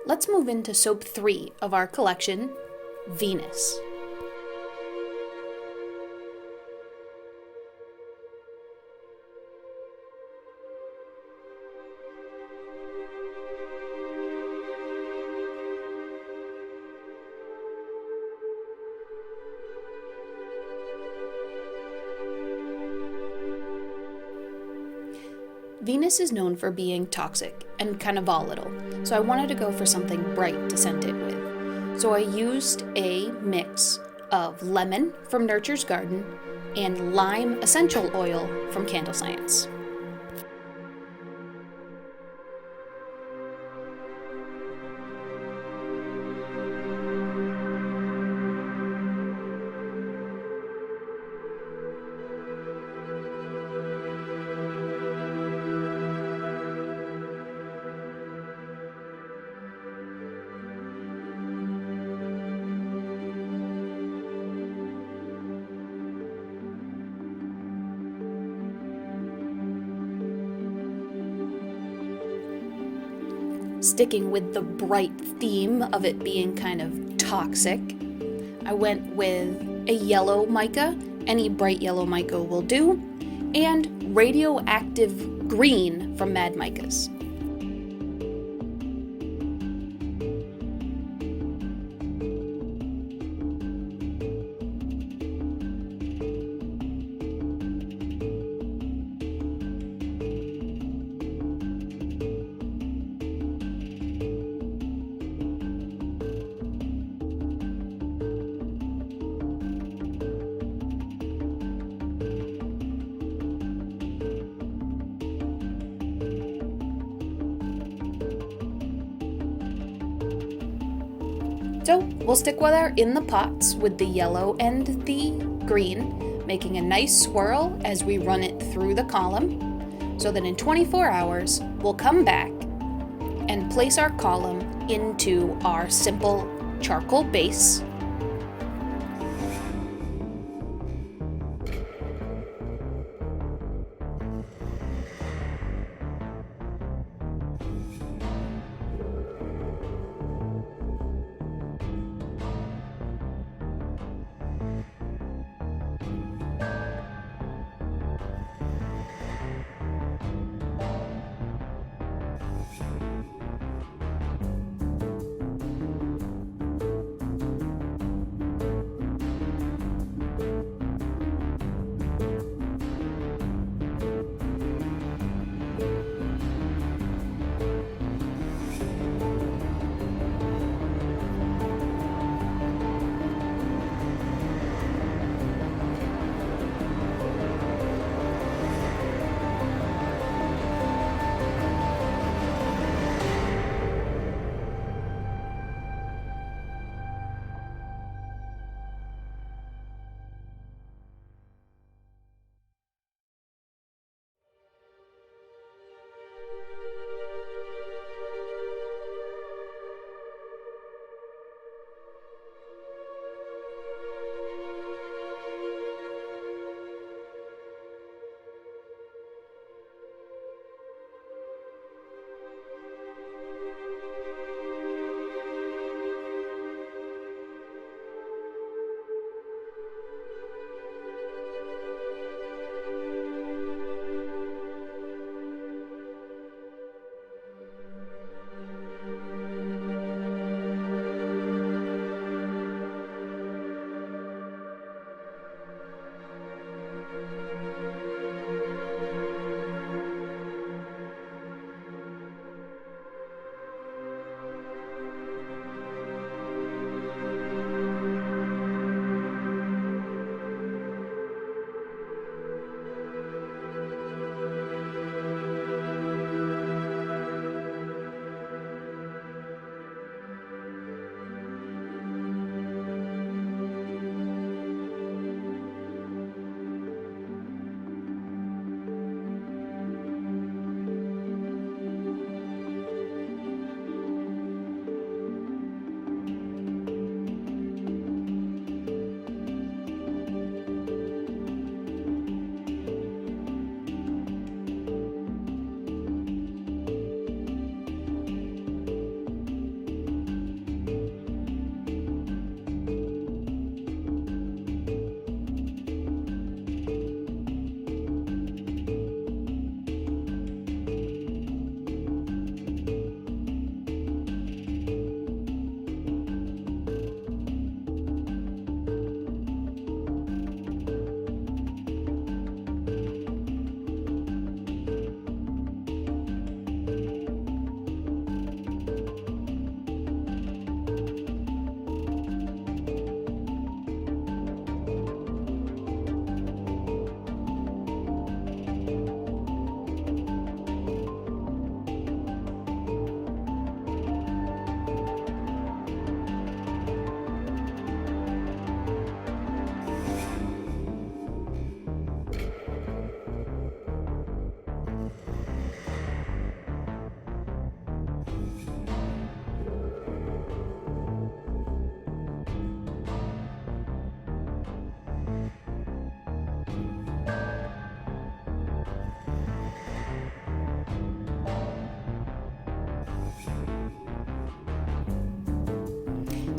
let's move into soap 3 of our collection, Venus. Venus is known for being toxic and kind of volatile, so I wanted to go for something bright to scent it with. So I used a mix of lemon from Nurture's Garden and lime essential oil from Candle Science. Sticking with the bright theme of it being kind of toxic, I went with a yellow mica, any bright yellow mica will do, and Radioactive green from Mad Micas. So we'll stick with our in the pots with the yellow and the green, making a nice swirl as we run it through the column, so that in 24 hours we'll come back and place our column into our simple charcoal base.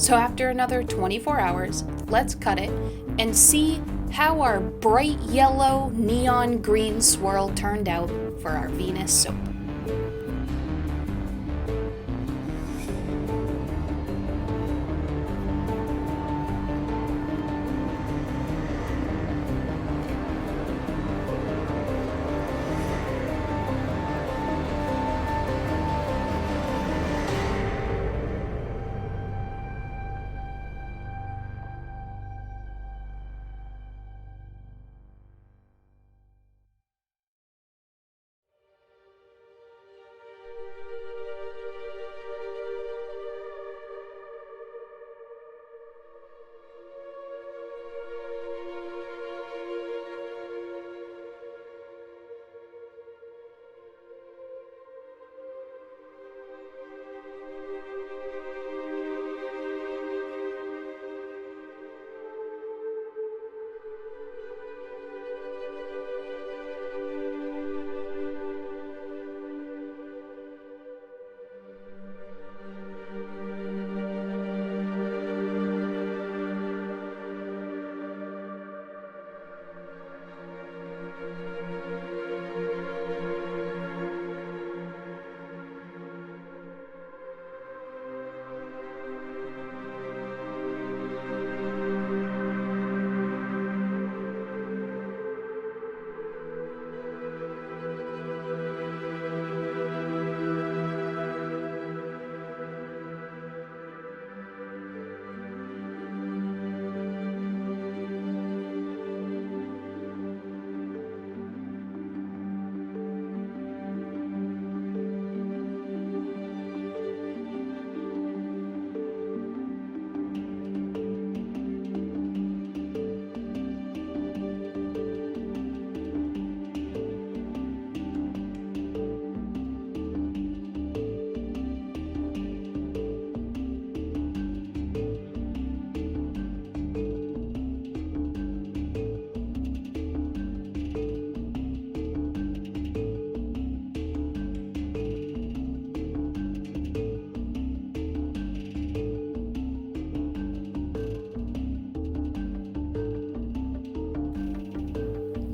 So after another 24 hours, let's cut it and see how our bright yellow neon green swirl turned out for our Venus soap.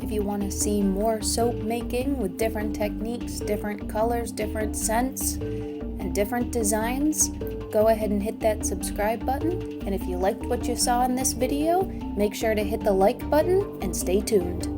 If you want to see more soap making with different techniques, different colors, different scents, and different designs, go ahead and hit that subscribe button. And if you liked what you saw in this video, make sure to hit the like button and stay tuned.